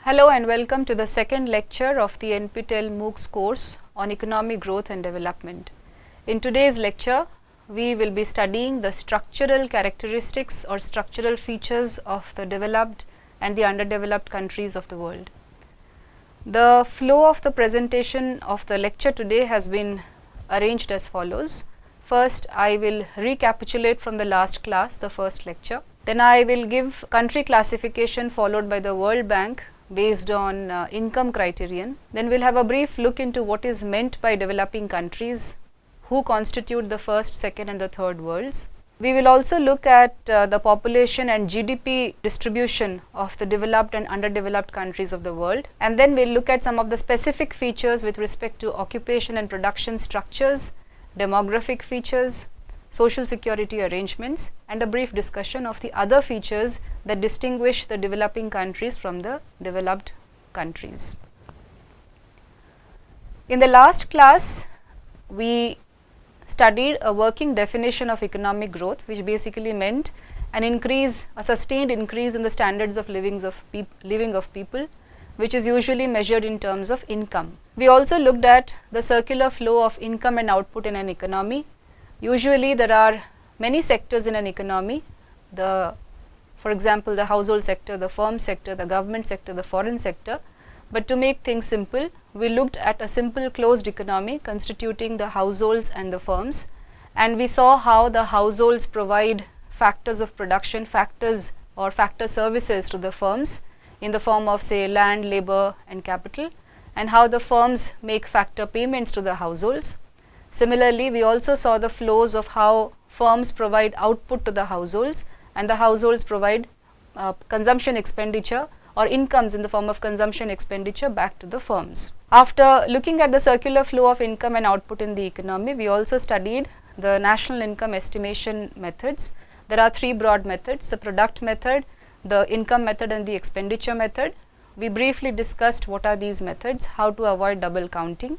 Hello and welcome to the second lecture of the NPTEL MOOCs course on Economic Growth and Development. In today's lecture, we will be studying the structural characteristics or structural features of the developed and the underdeveloped countries of the world. The flow of the presentation of the lecture today has been arranged as follows. First, I will recapitulate from the last class, the first lecture. Then I will give country classification followed by the World Bank based on income criterion. Then we'll have a brief look into what is meant by developing countries, who constitute the first, second and the third worlds. We will also look at the population and GDP distribution of the developed and underdeveloped countries of the world. And then we'll look at some of the specific features with respect to occupation and production structures, demographic features, social security arrangements, and a brief discussion of the other features that distinguish the developing countries from the developed countries. In the last class, we studied a working definition of economic growth, which basically meant a sustained increase in the standards of living of people, which is usually measured in terms of income. We also looked at the circular flow of income and output in an economy. Usually there are many sectors in an economy, for example, the household sector, the firm sector, the government sector, the foreign sector. But to make things simple, we looked at a simple closed economy constituting the households and the firms, and we saw how the households provide factors of production, factor services to the firms in the form of, say, land, labor and capital, and how the firms make factor payments to the households. Similarly, we also saw the flows of how firms provide output to the households and the households provide consumption expenditure or incomes in the form of consumption expenditure back to the firms. After looking at the circular flow of income and output in the economy, we also studied the national income estimation methods. There are three broad methods: the product method, the income method and the expenditure method. We briefly discussed what are these methods, how to avoid double counting.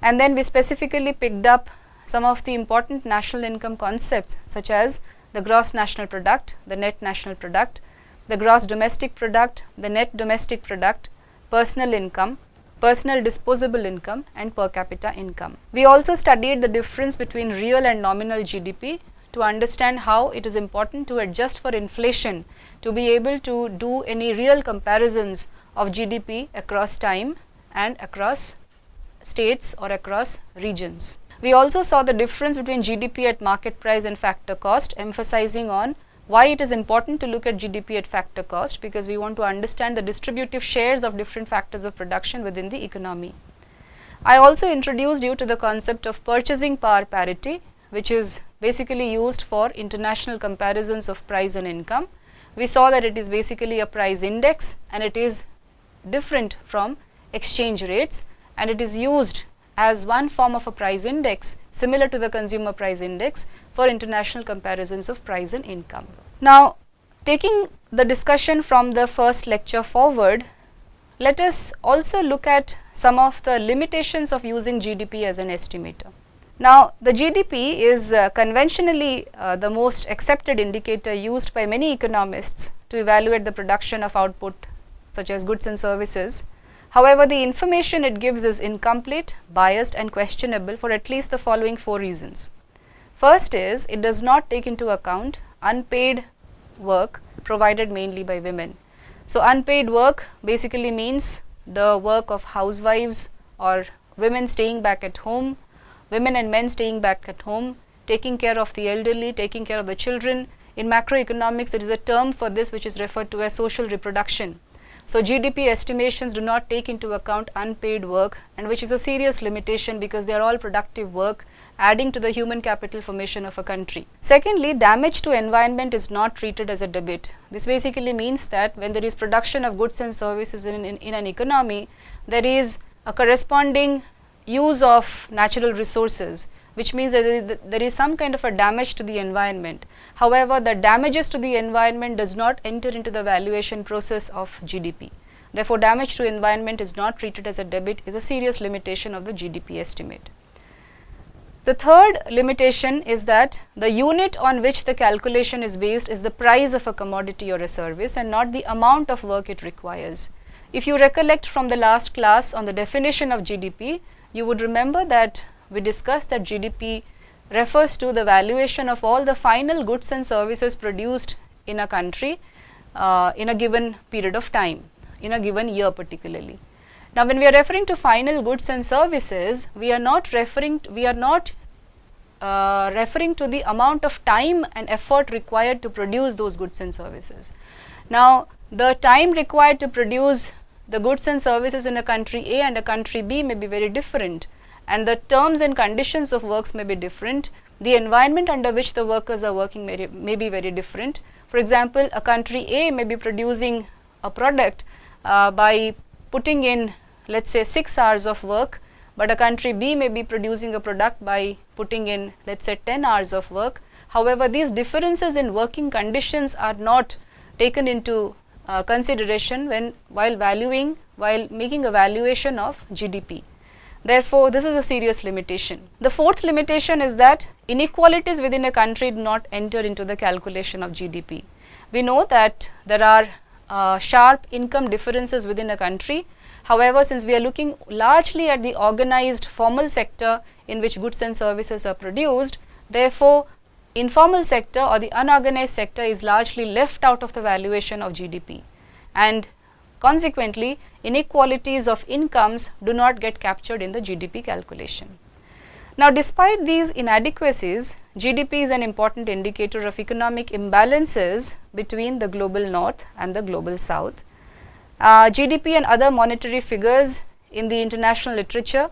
And then we specifically picked up some of the important national income concepts such as the gross national product, the net national product, the gross domestic product, the net domestic product, personal income, personal disposable income and per capita income. We also studied the difference between real and nominal GDP to understand how it is important to adjust for inflation to be able to do any real comparisons of GDP across time and across states or across regions. We also saw the difference between GDP at market price and factor cost, emphasizing on why it is important to look at GDP at factor cost, because we want to understand the distributive shares of different factors of production within the economy. I also introduced you to the concept of purchasing power parity, which is basically used for international comparisons of price and income. We saw that it is basically a price index and it is different from exchange rates, and it is used as one form of a price index similar to the consumer price index for international comparisons of price and income. Now, taking the discussion from the first lecture forward, let us also look at some of the limitations of using GDP as an estimator. Now, the GDP is conventionally the most accepted indicator used by many economists to evaluate the production of output such as goods and services. However, the information it gives is incomplete, biased and questionable for at least the following four reasons. First is, it does not take into account unpaid work provided mainly by women. So, unpaid work basically means the work of housewives or women staying back at home, women and men staying back at home, taking care of the elderly, taking care of the children. In macroeconomics, there is a term for this which is referred to as social reproduction. So, GDP estimations do not take into account unpaid work, and which is a serious limitation because they are all productive work adding to the human capital formation of a country. Secondly, damage to environment is not treated as a debit. This basically means that when there is production of goods and services in an economy, there is a corresponding use of natural resources, which means that there is some kind of a damage to the environment. However, the damages to the environment does not enter into the valuation process of GDP. Therefore, damage to environment is not treated as a debit, is a serious limitation of the GDP estimate. The third limitation is that the unit on which the calculation is based is the price of a commodity or a service and not the amount of work it requires. If you recollect from the last class on the definition of GDP, you would remember that we discussed that GDP refers to the valuation of all the final goods and services produced in a country in a given period of time, in a given year particularly. Now, when we are referring to final goods and services, we are not referring to the amount of time and effort required to produce those goods and services. Now, the time required to produce the goods and services in a country A and a country B may be very different, and the terms and conditions of works may be different. The environment under which the workers are working may be very different. For example, a country A may be producing a product by putting in, let's say, 6 hours of work, but a country B may be producing a product by putting in, let's say, 10 hours of work. However, these differences in working conditions are not taken into consideration while making a valuation of GDP. Therefore, this is a serious limitation. The fourth limitation is that inequalities within a country do not enter into the calculation of GDP. We know that there are sharp income differences within a country. However, since we are looking largely at the organized formal sector in which goods and services are produced, therefore, informal sector or the unorganized sector is largely left out of the valuation of GDP, and consequently, inequalities of incomes do not get captured in the GDP calculation. Now, despite these inadequacies, GDP is an important indicator of economic imbalances between the global north and the global south. GDP and other monetary figures in the international literature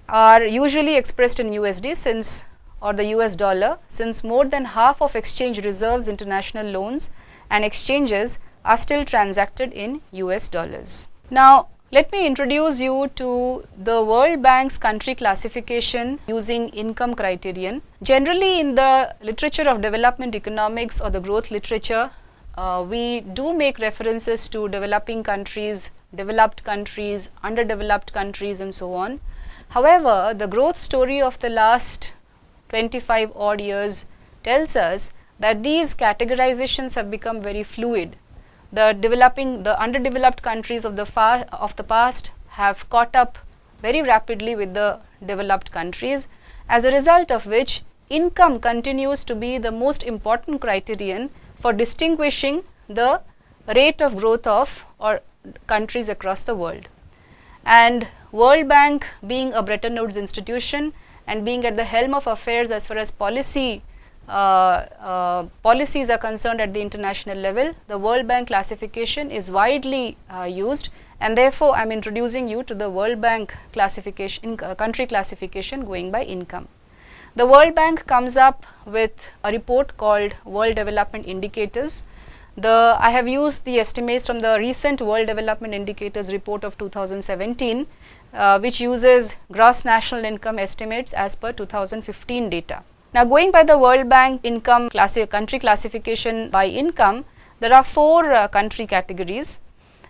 are usually expressed in USD or the US dollar, since more than half of exchange reserves, international loans and exchanges are still transacted in US dollars. Now, let me introduce you to the World Bank's country classification using income criterion. Generally, in the literature of development economics or the growth literature, we do make references to developing countries, developed countries, underdeveloped countries and so on. However, the growth story of the last 25 odd years tells us that these categorizations have become very fluid. The underdeveloped countries of the past have caught up very rapidly with the developed countries, as a result of which income continues to be the most important criterion for distinguishing the rate of growth of countries across the world. And World Bank, being a Bretton Woods institution and being at the helm of affairs as far as policies are concerned at the international level, the World Bank classification is widely used, and therefore I am introducing you to the World Bank classification, country classification going by income. The World Bank comes up with a report called World Development Indicators. I have used the estimates from the recent World Development Indicators report of 2017, which uses gross national income estimates as per 2015 data. Now, going by the World Bank country classification by income, there are 4 country categories,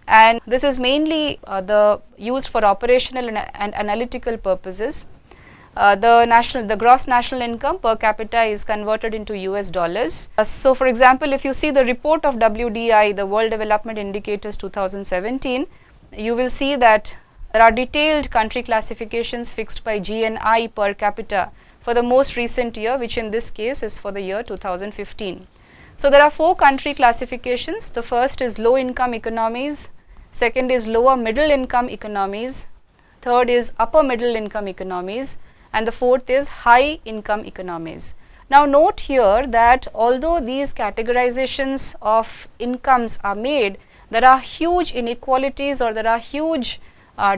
and this is mainly used for operational and analytical purposes. The gross national income per capita is converted into US dollars. So, for example, if you see the report of WDI, the World Development Indicators 2017, you will see that there are detailed country classifications fixed by GNI per capita for the most recent year, which in this case is for the year 2015. So, there are 4 country classifications. The first is low income economies, second is lower middle income economies, third is upper middle income economies, and the fourth is high income economies. Now, note here that although these categorizations of incomes are made, there are huge inequalities or there are huge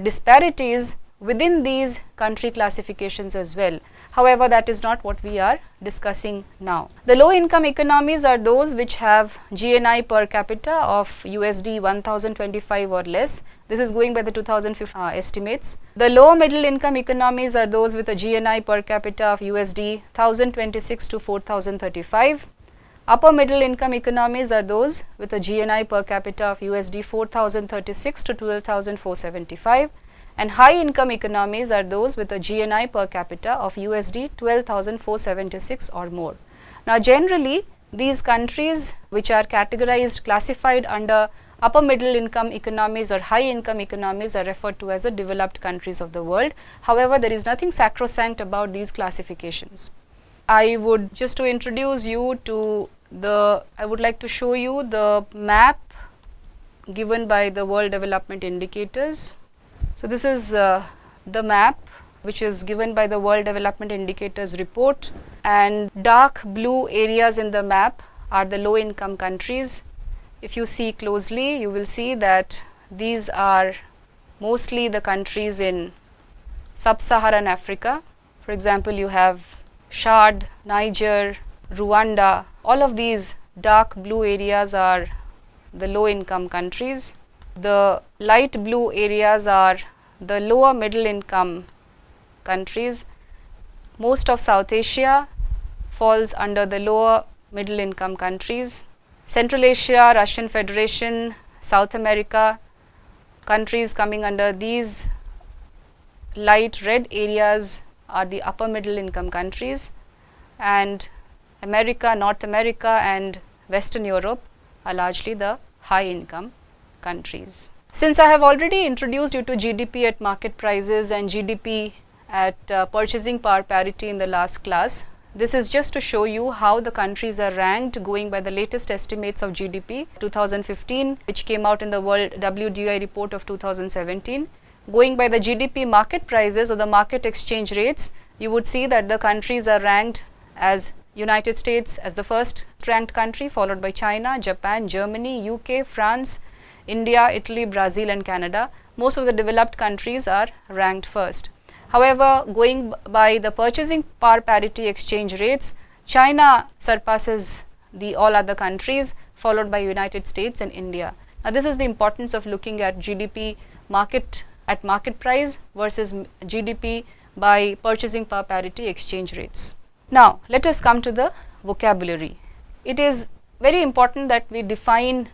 disparities within these country classifications as well. However, that is not what we are discussing now. The low income economies are those which have GNI per capita of USD 1025 or less. This is going by the 2015 estimates. The lower middle income economies are those with a GNI per capita of USD 1026 to 4035. Upper middle income economies are those with a GNI per capita of USD 4036 to 12475. And high income economies are those with a GNI per capita of USD 12,476 or more. Now, generally these countries which are classified under upper middle income economies or high income economies are referred to as the developed countries of the world. However, there is nothing sacrosanct about these classifications. I would just to introduce you to I would like to show you the map given by the World Development Indicators. So this is the map which is given by the World Development Indicators report, and dark blue areas in the map are the low income countries. If you see closely, you will see that these are mostly the countries in sub-Saharan Africa. For example, you have Chad, Niger, Rwanda. All of these dark blue areas are the low income countries. The light blue areas are the lower middle income countries. Most of South Asia falls under the lower middle income countries. Central Asia, Russian Federation, South America, countries coming under these light red areas are the upper middle income countries, and America, North America and Western Europe are largely the high income countries. Since I have already introduced you to GDP at market prices and GDP at purchasing power parity in the last class, this is just to show you how the countries are ranked going by the latest estimates of GDP 2015, which came out in the World WDI report of 2017. Going by the GDP market prices or the market exchange rates, you would see that the countries are ranked as United States as the first ranked country, followed by China, Japan, Germany, UK, France, India, Italy, Brazil and Canada. Most of the developed countries are ranked first. However, going by the purchasing power parity exchange rates, China surpasses the all other countries, followed by United States and India. Now, this is the importance of looking at GDP market at market price versus GDP by purchasing power parity exchange rates. Now, let us come to the vocabulary. It is very important that we define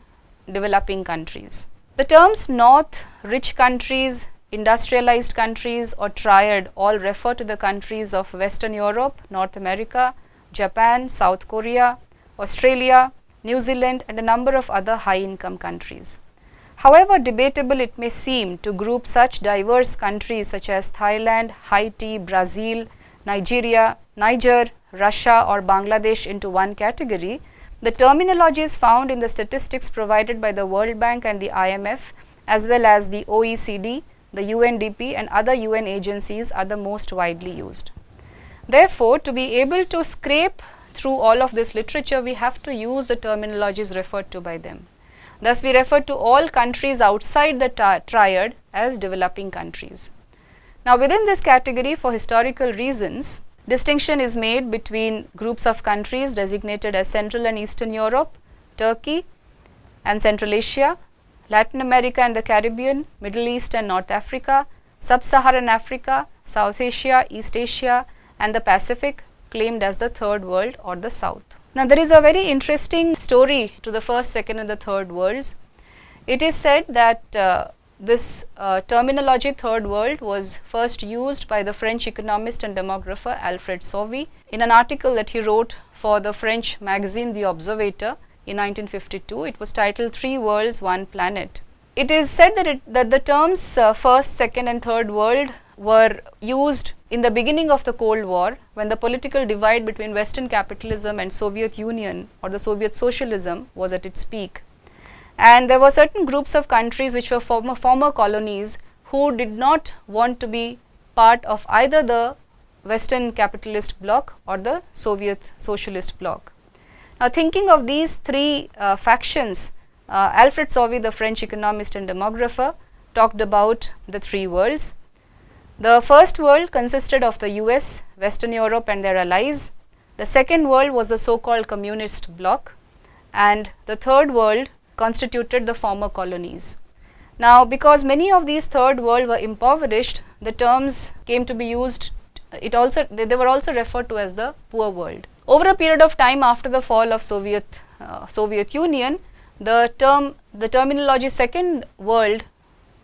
developing countries. The terms North, rich countries, industrialized countries or triad all refer to the countries of Western Europe, North America, Japan, South Korea, Australia, New Zealand and a number of other high income countries. However debatable it may seem to group such diverse countries such as Thailand, Haiti, Brazil, Nigeria, Niger, Russia or Bangladesh into one category, the terminologies found in the statistics provided by the World Bank and the IMF as well as the OECD, the UNDP and other UN agencies are the most widely used. Therefore, to be able to scrape through all of this literature, we have to use the terminologies referred to by them. Thus, we refer to all countries outside the triad as developing countries. Now, within this category, for historical reasons, distinction is made between groups of countries designated as Central and Eastern Europe, Turkey and Central Asia, Latin America and the Caribbean, Middle East and North Africa, Sub-Saharan Africa, South Asia, East Asia and the Pacific, claimed as the third world or the South. Now, there is a very interesting story to the first, second and the third worlds. It is said that this terminology third world was first used by the French economist and demographer Alfred Sauvy in an article that he wrote for the French magazine The Observator in 1952. It was titled Three Worlds, One Planet. It is said that the terms first, second and third world were used in the beginning of the Cold War, when the political divide between Western capitalism and Soviet Union or the Soviet socialism was at its peak. And there were certain groups of countries which were former colonies who did not want to be part of either the Western capitalist bloc or the Soviet socialist bloc. Now, thinking of these three factions, Alfred Sauvy, the French economist and demographer, talked about the three worlds. The first world consisted of the US, Western Europe and their allies. The second world was the so-called communist bloc, and the third world constituted the former colonies. Now, because many of these third world were impoverished, the terms came to be used, they were also referred to as the poor world. Over a period of time after the fall of Soviet Union, the terminology second world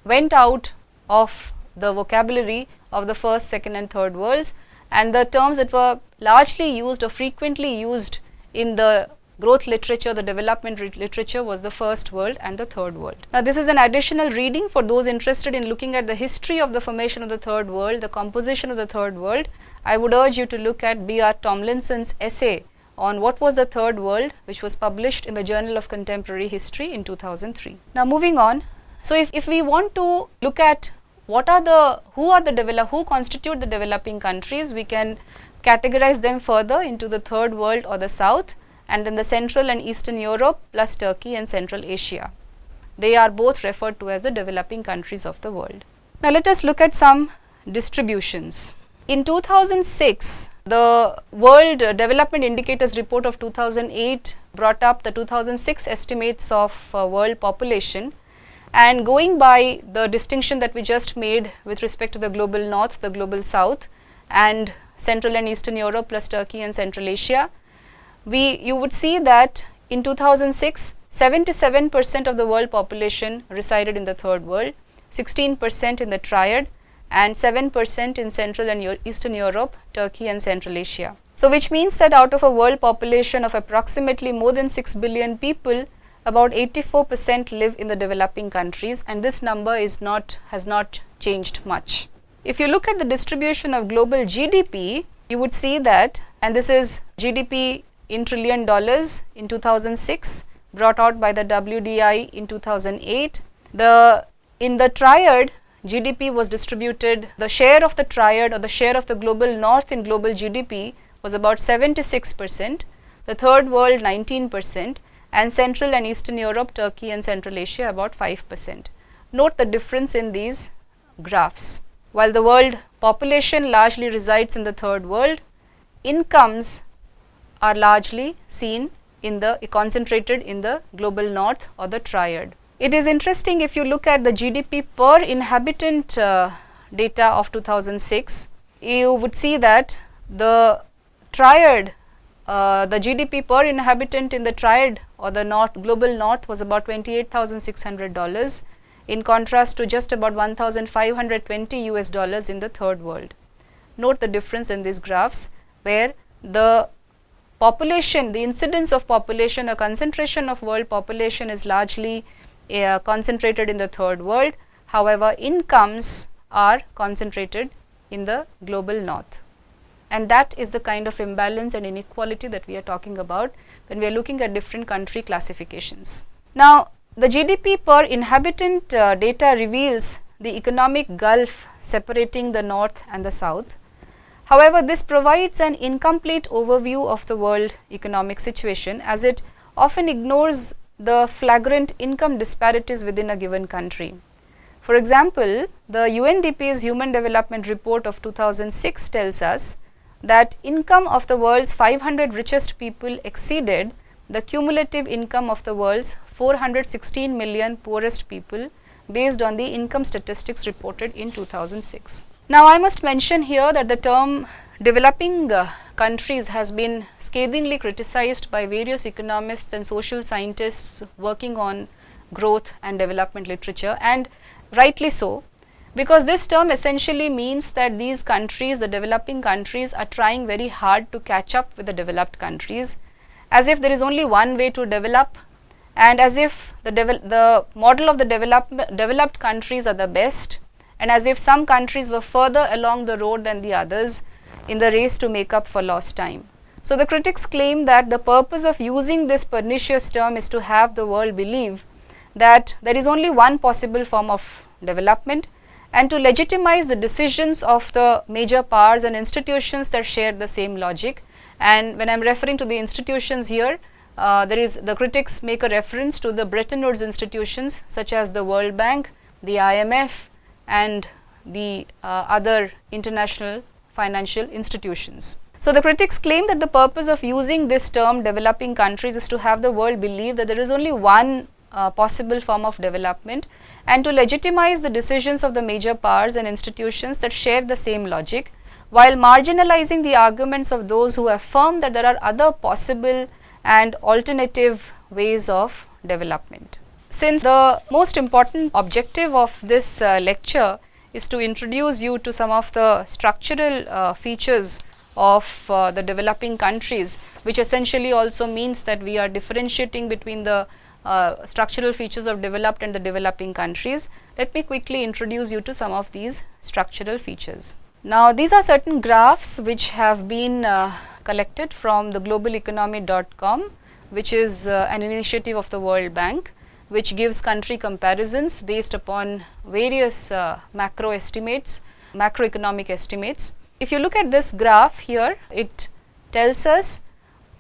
went out of the vocabulary of the first, second and third worlds, and the terms that were largely used or frequently used in the growth literature, the development literature, was the first world and the third world. Now this is an additional reading for those interested in looking at the history of the formation of the third world, the composition of the third world. I would urge you to look at B.R. Tomlinson's essay on what was the third world, which was published in the Journal of Contemporary History in 2003. Now moving on, so if we want to look at who constitute the developing countries, we can categorize them further into the third world or the south, and then the Central and Eastern Europe plus Turkey and Central Asia. They are both referred to as the developing countries of the world. Now let us look at some distributions. In 2006, the World Development Indicators Report of 2008 brought up the 2006 estimates of world population, and going by the distinction that we just made with respect to the global north, the global south, and Central and Eastern Europe plus Turkey and Central Asia, you would see that in 2006, 77% of the world population resided in the third world, 16% in the triad, and 7% in Central and Eastern Europe, Turkey and Central Asia. So which means that out of a world population of approximately more than 6 billion people, about 84% live in the developing countries, and this number has not changed much. If you look at the distribution of global GDP, you would see that, and this is GDP in trillion dollars in 2006, brought out by the WDI in 2008. In the triad, GDP was distributed, the share of the triad or the share of the global north in global GDP was about 76%, the third world 19%, and Central and Eastern Europe, Turkey and Central Asia about 5%. Note the difference in these graphs. While the world population largely resides in the third world, incomes are largely concentrated in the global north or the triad. It is interesting if you look at the GDP per inhabitant data of 2006, you would see that the triad, the GDP per inhabitant in the triad or the global north was about $28,600 in contrast to just about $1,520 in the third world. Note the difference in these graphs where the population, the incidence of population or concentration of world population is largely concentrated in the third world. However, incomes are concentrated in the global north, and that is the kind of imbalance and inequality that we are talking about when we are looking at different country classifications. Now, the GDP per inhabitant data reveals the economic gulf separating the north and the south. However, this provides an incomplete overview of the world economic situation, as it often ignores the flagrant income disparities within a given country. For example, the UNDP's Human Development Report of 2006 tells us that income of the world's 500 richest people exceeded the cumulative income of the world's 416 million poorest people based on the income statistics reported in 2006. Now, I must mention here that the term developing countries has been scathingly criticized by various economists and social scientists working on growth and development literature, and rightly so, because this term essentially means that these countries, the developing countries, are trying very hard to catch up with the developed countries, as if there is only one way to develop, and as if the model of the developed countries are the best, and as if some countries were further along the road than the others in the race to make up for lost time. So the critics claim that the purpose of using this pernicious term is to have the world believe that there is only one possible form of development, and to legitimize the decisions of the major powers and institutions that share the same logic. And when I am referring to the institutions here, the critics make a reference to the Bretton Woods institutions such as the World Bank, the IMF, and the other international financial institutions. So the critics claim that the purpose of using this term developing countries is to have the world believe that there is only one possible form of development, and to legitimize the decisions of the major powers and institutions that share the same logic, while marginalizing the arguments of those who affirm that there are other possible and alternative ways of development. Since the most important objective of this lecture is to introduce you to some of the structural features of the developing countries, which essentially also means that we are differentiating between the structural features of developed and the developing countries. Let me quickly introduce you to some of these structural features. Now, these are certain graphs which have been collected from the globaleconomy.com, which is an initiative of the World Bank, which gives country comparisons based upon various macroeconomic estimates. If you look at this graph here, it tells us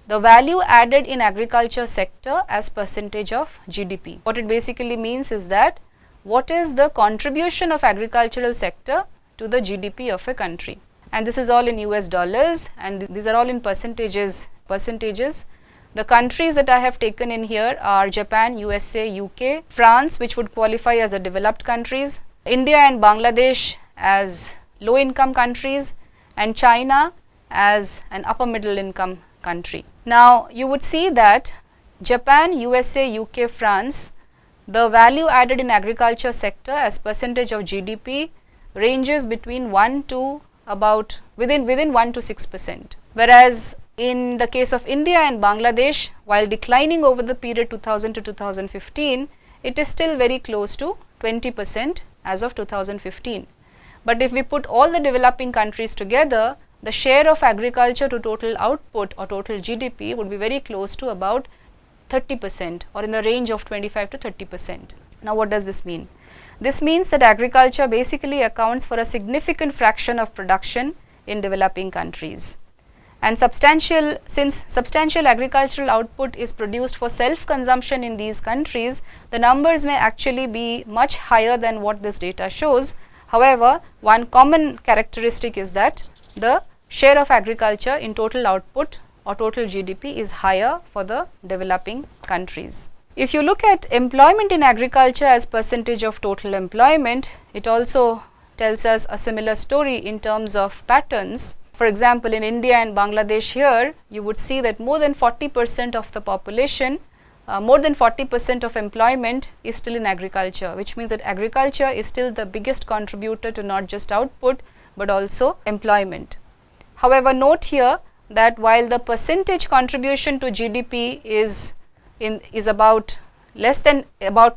the value added in agriculture sector as percentage of GDP. What it basically means is that what is the contribution of agricultural sector to the GDP of a country. And this is all in US dollars, and these are all in percentages. The countries that I have taken in here are Japan, USA, UK, France, which would qualify as a developed countries, India and Bangladesh as low income countries, and China as an upper middle income country. Now, you would see that Japan, USA, UK, France, the value added in agriculture sector as percentage of GDP ranges between 1 to about within 1 to 6%. Whereas in the case of India and Bangladesh, while declining over the period 2000 to 2015, it is still very close to 20% as of 2015. But if we put all the developing countries together, the share of agriculture to total output or total GDP would be very close to about 30% or in the range of 25 to 30%. Now, what does this mean? This means that agriculture basically accounts for a significant fraction of production in developing countries. And since substantial agricultural output is produced for self-consumption in these countries, the numbers may actually be much higher than what this data shows. However, one common characteristic is that the share of agriculture in total output or total GDP is higher for the developing countries. If you look at employment in agriculture as percentage of total employment, it also tells us a similar story in terms of patterns. For example, in India and Bangladesh here, you would see that more than 40% of the population, more than 40% of employment is still in agriculture, which means that agriculture is still the biggest contributor to not just output but also employment. However, note here that while the percentage contribution to GDP is about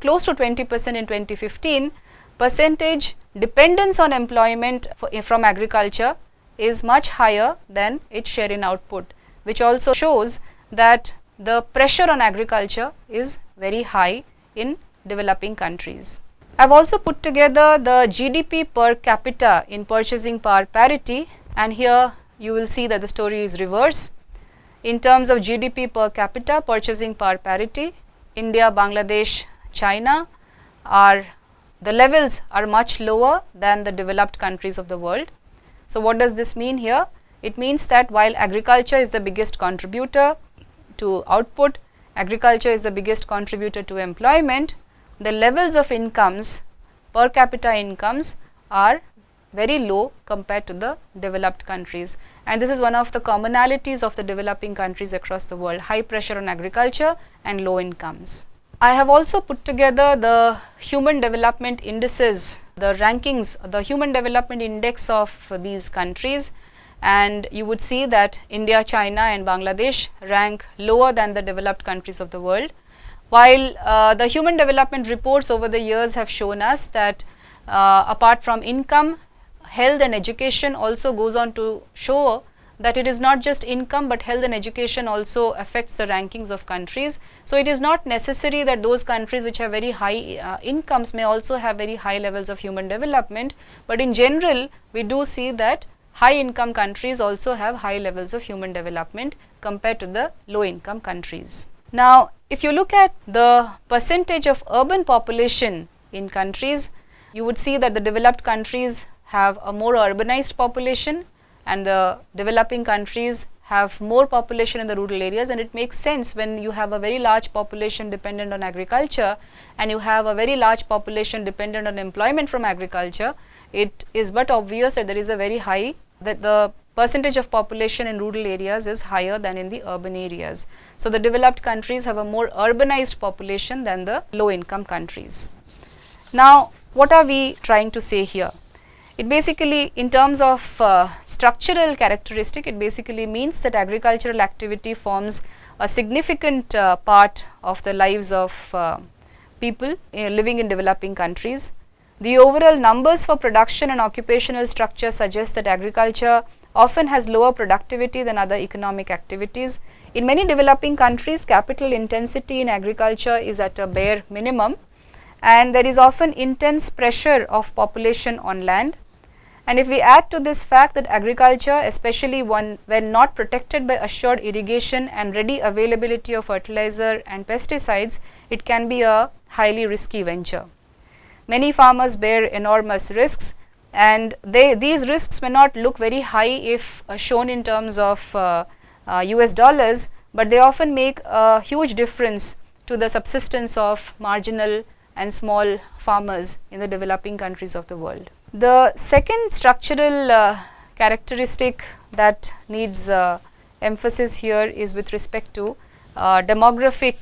close to 20% in 2015, percentage dependence on employment from agriculture is much higher than its share in output, which also shows that the pressure on agriculture is very high in developing countries. I have also put together the GDP per capita in purchasing power parity, and here you will see that the story is reverse. In terms of GDP per capita purchasing power parity, India, Bangladesh, China the levels are much lower than the developed countries of the world. So, what does this mean here? It means that while agriculture is the biggest contributor to output, agriculture is the biggest contributor to employment, the levels of incomes, per capita incomes, are very low compared to the developed countries. And this is one of the commonalities of the developing countries across the world: high pressure on agriculture and low incomes. I have also put together the human development indices, the rankings, the human development index of these countries, and you would see that India, China and Bangladesh rank lower than the developed countries of the world. While the human development reports over the years have shown us that apart from income, health and education also goes on to show that it is not just income but health and education also affects the rankings of countries. So, it is not necessary that those countries which have very high incomes may also have very high levels of human development, but in general we do see that high income countries also have high levels of human development compared to the low income countries. Now, if you look at the percentage of urban population in countries, you would see that the developed countries have a more urbanized population and the developing countries have more population in the rural areas, and it makes sense when you have a very large population dependent on agriculture and you have a very large population dependent on employment from agriculture. It is but obvious that there is a very high, that the percentage of population in rural areas is higher than in the urban areas. So, the developed countries have a more urbanized population than the low income countries. Now, what are we trying to say here? It basically, in terms of structural characteristic, it basically means that agricultural activity forms a significant part of the lives of people living in developing countries. The overall numbers for production and occupational structure suggest that agriculture often has lower productivity than other economic activities. In many developing countries, capital intensity in agriculture is at a bare minimum, and there is often intense pressure of population on land. And if we add to this fact that agriculture, especially when not protected by assured irrigation and ready availability of fertilizer and pesticides, it can be a highly risky venture. Many farmers bear enormous risks, and these risks may not look very high if shown in terms of US dollars, but they often make a huge difference to the subsistence of marginal and small farmers in the developing countries of the world. The second structural characteristic that needs emphasis here is with respect to demographic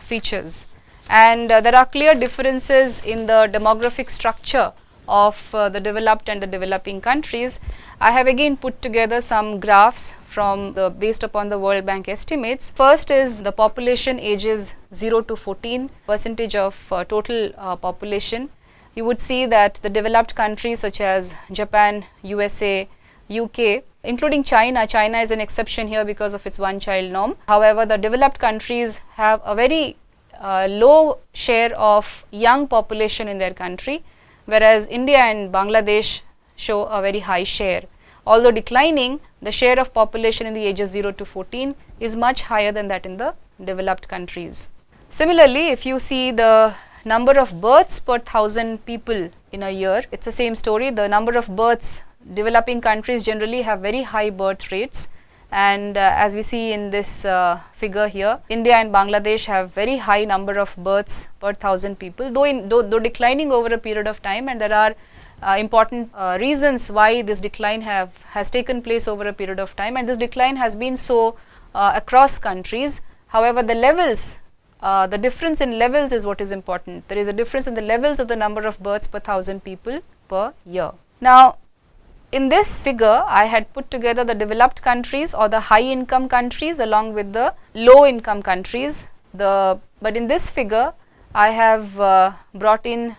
features, and there are clear differences in the demographic structure of the developed and the developing countries. I have again put together some graphs from based upon the World Bank estimates. First is the population ages 0 to 14, percentage of total population. You would see that the developed countries such as Japan, USA, UK, including China is an exception here because of its one-child norm. However, the developed countries have a very low share of young population in their country, whereas India and Bangladesh show a very high share. Although declining, the share of population in the ages 0 to 14 is much higher than that in the developed countries. Similarly, if you see the number of births per 1,000 people in a year, it's the same story. The number of births, developing countries generally have very high birth rates, and as we see in this figure here, India and Bangladesh have very high number of births per 1,000 people, though declining over a period of time, and there are important reasons why this decline has taken place over a period of time, and this decline has been so across countries. However, the levels, the difference in levels is what is important. There is a difference in the levels of the number of births per 1,000 people per year. Now, in this figure, I had put together the developed countries or the high income countries along with the low income countries. But in this figure, I have brought in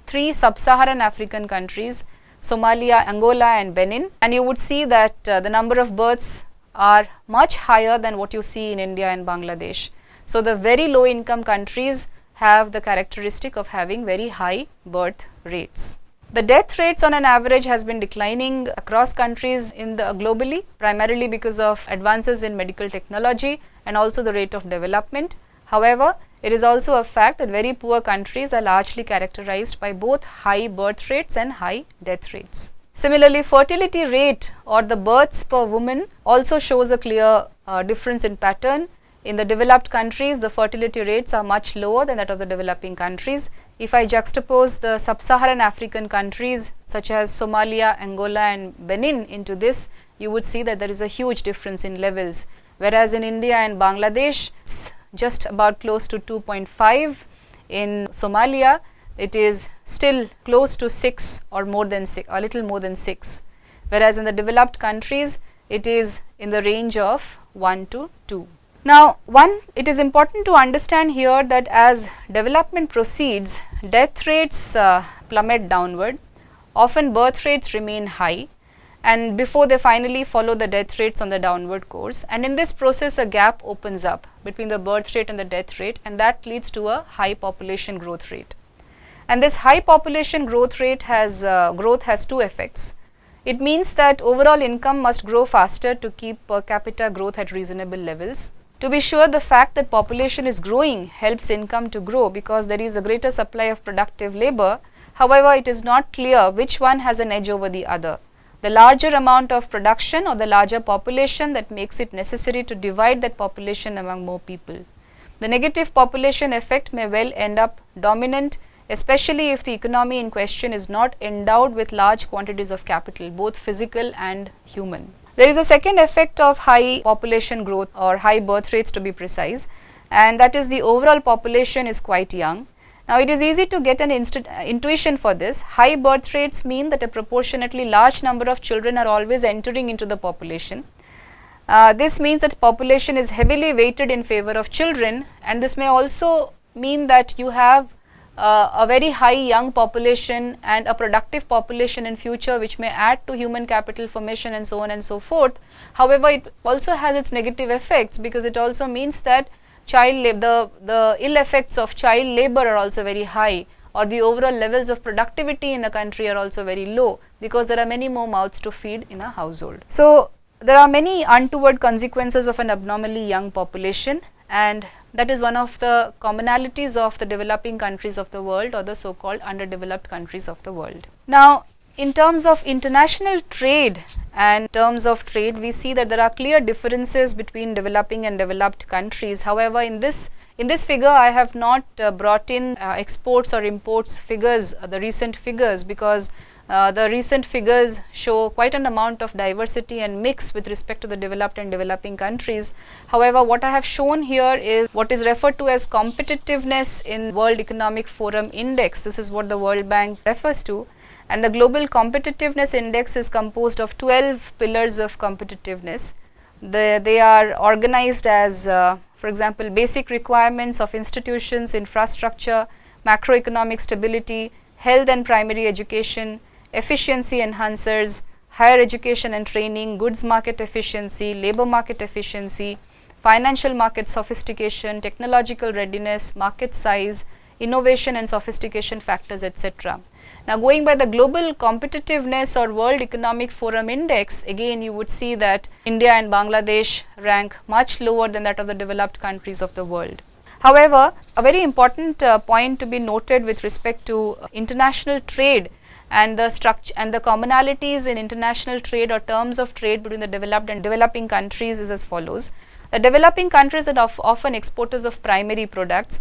3 sub-Saharan African countries, Somalia, Angola and Benin, and you would see that the number of births are much higher than what you see in India and Bangladesh. So, the very low income countries have the characteristic of having very high birth rates. The death rates on an average has been declining across countries globally, primarily because of advances in medical technology and also the rate of development. However, it is also a fact that very poor countries are largely characterized by both high birth rates and high death rates. Similarly, fertility rate or the births per woman also shows a clear difference in pattern. In the developed countries, the fertility rates are much lower than that of the developing countries. If I juxtapose the sub-Saharan African countries such as Somalia, Angola and Benin into this, you would see that there is a huge difference in levels. Whereas in India and Bangladesh, just about close to 2.5. In Somalia, it is still close to 6 or more than 6, a little more than 6. Whereas in the developed countries, it is in the range of 1 to 2. Now, it is important to understand here that as development proceeds, death rates plummet downward, often birth rates remain high, and before they finally follow the death rates on the downward course, and in this process a gap opens up between the birth rate and the death rate, and that leads to a high population growth rate. And this high population growth rate has 2 effects. It means that overall income must grow faster to keep per capita growth at reasonable levels. To be sure, the fact that population is growing helps income to grow because there is a greater supply of productive labor. However, it is not clear which one has an edge over the other. The larger amount of production or the larger population that makes it necessary to divide that population among more people. The negative population effect may well end up dominant, especially if the economy in question is not endowed with large quantities of capital, both physical and human. There is a second effect of high population growth or high birth rates to be precise, and that is the overall population is quite young, Now, it is easy to get an intuition for this. High birth rates mean that a proportionately large number of children are always entering into the population. This means that population is heavily weighted in favor of children, and this may also mean that you have a very high young population and a productive population in future, which may add to human capital formation and so on and so forth. However, it also has its negative effects, because it also means that the ill effects of child labor are also very high, or the overall levels of productivity in a country are also very low, because there are many more mouths to feed in a household. So, there are many untoward consequences of an abnormally young population, and that is one of the commonalities of the developing countries of the world, or the so-called underdeveloped countries of the world. Now, in terms of international trade and terms of trade, we see that there are clear differences between developing and developed countries. However, in this figure, I have not brought in exports or imports figures, the recent figures, because the recent figures show quite an amount of diversity and mix with respect to the developed and developing countries. However, what I have shown here is what is referred to as competitiveness in World Economic Forum Index. This is what the World Bank refers to, and the Global Competitiveness Index is composed of 12 pillars of competitiveness. They are organized as, for example, basic requirements of institutions, infrastructure, macroeconomic stability, health and primary education, efficiency enhancers, higher education and training, goods market efficiency, labor market efficiency, financial market sophistication, technological readiness, market size, innovation and sophistication factors, etc. Now, going by the Global Competitiveness or World Economic Forum Index, again you would see that India and Bangladesh rank much lower than that of the developed countries of the world. However, a very important point to be noted with respect to international trade and the structure and the commonalities in international trade or terms of trade between the developed and developing countries is as follows. The developing countries are often exporters of primary products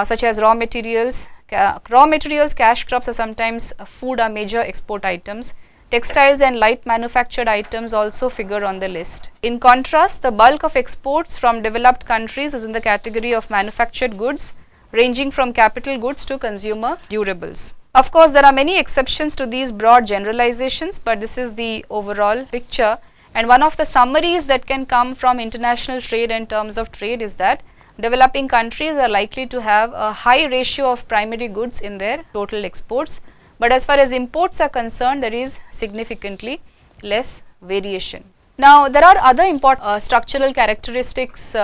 such as raw materials, cash crops, or sometimes food are major export items. Textiles and light manufactured items also figure on the list. In contrast, the bulk of exports from developed countries is in the category of manufactured goods, ranging from capital goods to consumer durables. Of course, there are many exceptions to these broad generalizations, but this is the overall picture. And one of the summaries that can come from international trade and terms of trade is that developing countries are likely to have a high ratio of primary goods in their total exports. But as far as imports are concerned, there is significantly less variation. Now, there are other important structural characteristics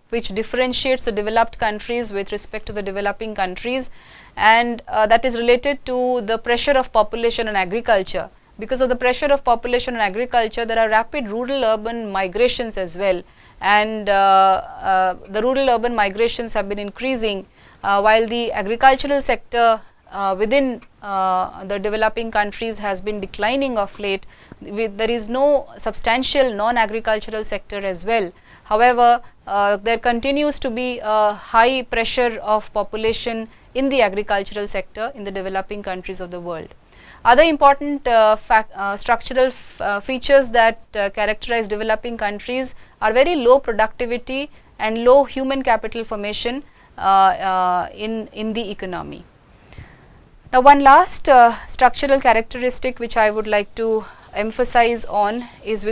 which differentiates the developed countries with respect to the developing countries, and that is related to the pressure of population on agriculture. Because of the pressure of population on agriculture, there are rapid rural-urban migrations as well, and the rural-urban migrations have been increasing, while the agricultural sector within the developing countries has been declining of late. There is no substantial non-agricultural sector as well. However, there continues to be a high pressure of population in the agricultural sector in the developing countries of the world. Other important structural features that characterize developing countries are very low productivity and low human capital formation in the economy. Now, one last structural characteristic which I would like to emphasize on is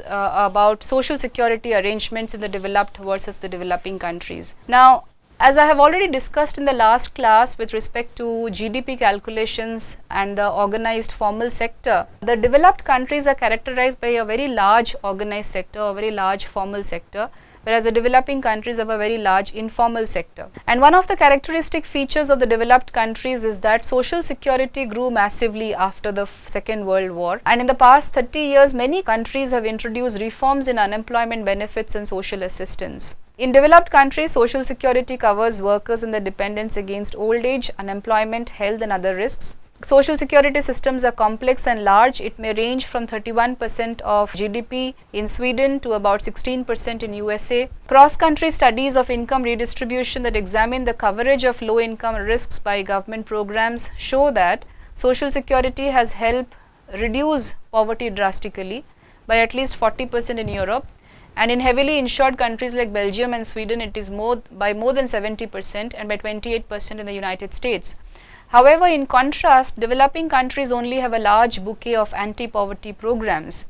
about social security arrangements in the developed versus the developing countries. Now, as I have already discussed in the last class with respect to GDP calculations and the organized formal sector, the developed countries are characterized by a very large organized sector, a very large formal sector, whereas the developing countries have a very large informal sector. And one of the characteristic features of the developed countries is that social security grew massively after the Second World War, and in the past 30 years many countries have introduced reforms in unemployment benefits and social assistance. In developed countries, social security covers workers and their dependents against old age, unemployment, health and other risks. Social security systems are complex and large. It may range from 31% of GDP in Sweden to about 16% in USA. Cross-country studies of income redistribution that examine the coverage of low-income risks by government programs show that social security has helped reduce poverty drastically by at least 40% in Europe, and in heavily insured countries like Belgium and Sweden it is by more than 70% and by 28% in the United States. However, in contrast, developing countries only have a large bouquet of anti-poverty programs.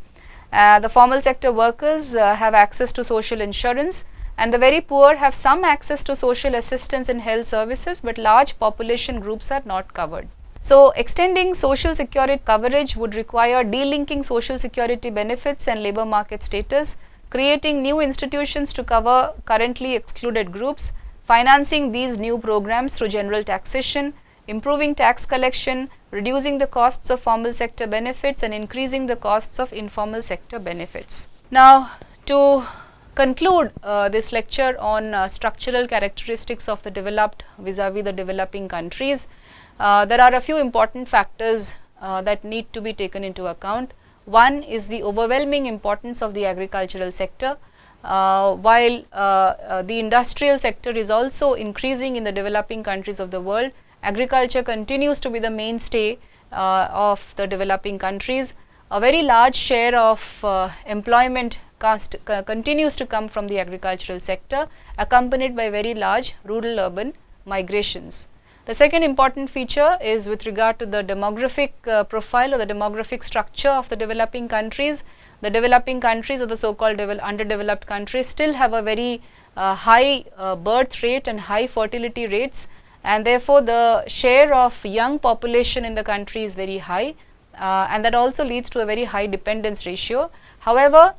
The formal sector workers have access to social insurance, and the very poor have some access to social assistance and health services, but large population groups are not covered. So, extending social security coverage would require delinking social security benefits and labour market status, creating new institutions to cover currently excluded groups, financing these new programs through general taxation, improving tax collection, reducing the costs of formal sector benefits and increasing the costs of informal sector benefits. Now, to conclude this lecture on structural characteristics of the developed vis-a-vis the developing countries, there are a few important factors that need to be taken into account. One is the overwhelming importance of the agricultural sector. While the industrial sector is also increasing in the developing countries of the world, agriculture continues to be the mainstay of the developing countries. A very large share of employment continues to come from the agricultural sector, accompanied by very large rural-urban migrations. The second important feature is with regard to the demographic profile or the demographic structure of the developing countries. The developing countries or the so-called underdeveloped countries still have a very high birth rate and high fertility rates, and therefore the share of young population in the country is very high, and that also leads to a very high dependence ratio. However,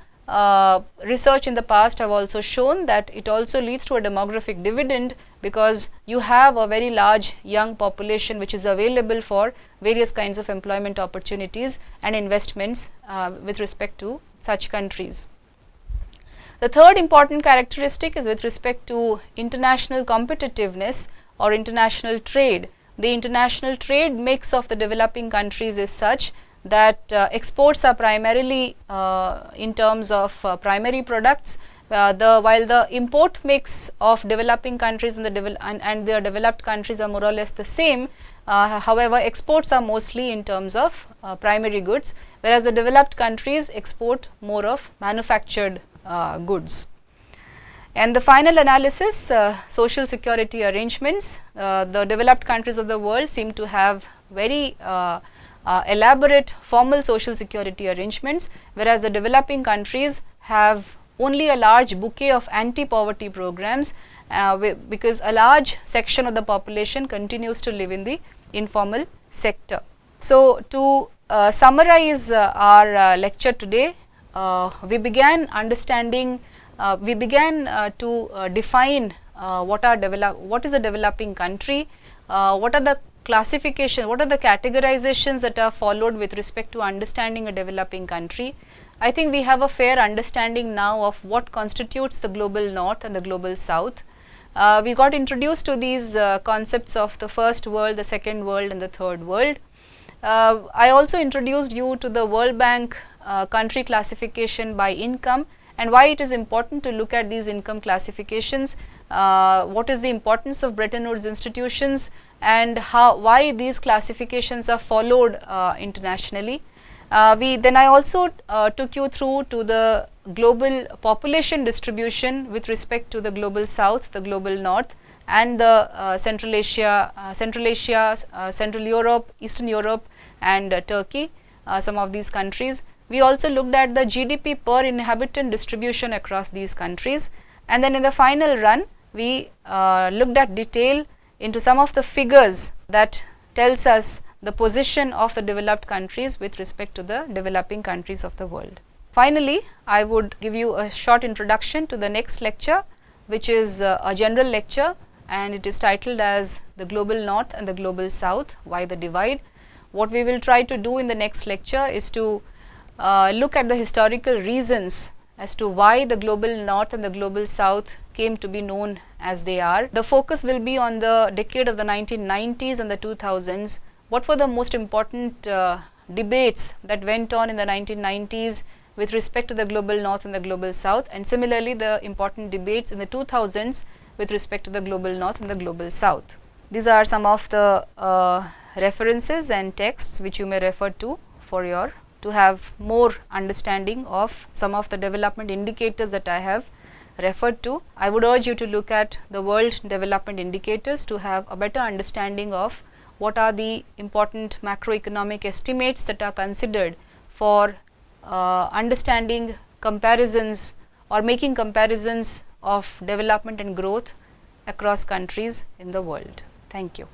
research in the past have also shown that it also leads to a demographic dividend, because you have a very large young population which is available for various kinds of employment opportunities and investments with respect to such countries. The third important characteristic is with respect to international competitiveness or international trade. The international trade mix of the developing countries is such that exports are primarily in terms of primary products, while the import mix of developing countries and the developed countries are more or less the same. However, exports are mostly in terms of primary goods, whereas the developed countries export more of manufactured goods. And the final analysis, social security arrangements. The developed countries of the world seem to have very elaborate formal social security arrangements, whereas the developing countries have only a large bouquet of anti-poverty programs because a large section of the population continues to live in the informal sector. So, to summarize our lecture today, we began to define what is a developing country, what are the classification, what are the categorizations that are followed with respect to understanding a developing country. I think we have a fair understanding now of what constitutes the global north and the global south. We got introduced to these concepts of the first world, the second world and the third world. I also introduced you to the World Bank country classification by income and why it is important to look at these income classifications, what is the importance of Bretton Woods institutions, and why these classifications are followed internationally. I also took you through to the global population distribution with respect to the global south, the global north, and the Central Asia, Central Europe, Eastern Europe and Turkey, some of these countries. We also looked at the GDP per inhabitant distribution across these countries, and then in the final run we looked at detail into some of the figures that tells us the position of the developed countries with respect to the developing countries of the world. Finally, I would give you a short introduction to the next lecture, which is a general lecture, and it is titled as the global north and the global south, why the divide. What we will try to do in the next lecture is to look at the historical reasons as to why the global north and the global south came to be known as they are. The focus will be on the decade of the 1990s and the 2000s. What were the most important debates that went on in the 1990s with respect to the global north and the global south, and similarly the important debates in the 2000s with respect to the global north and the global south. These are some of the references and texts which you may refer to for your to have more understanding of some of the development indicators that I have referred to. I would urge you to look at the world development indicators to have a better understanding of what are the important macroeconomic estimates that are considered for understanding comparisons or making comparisons of development and growth across countries in the world. Thank you.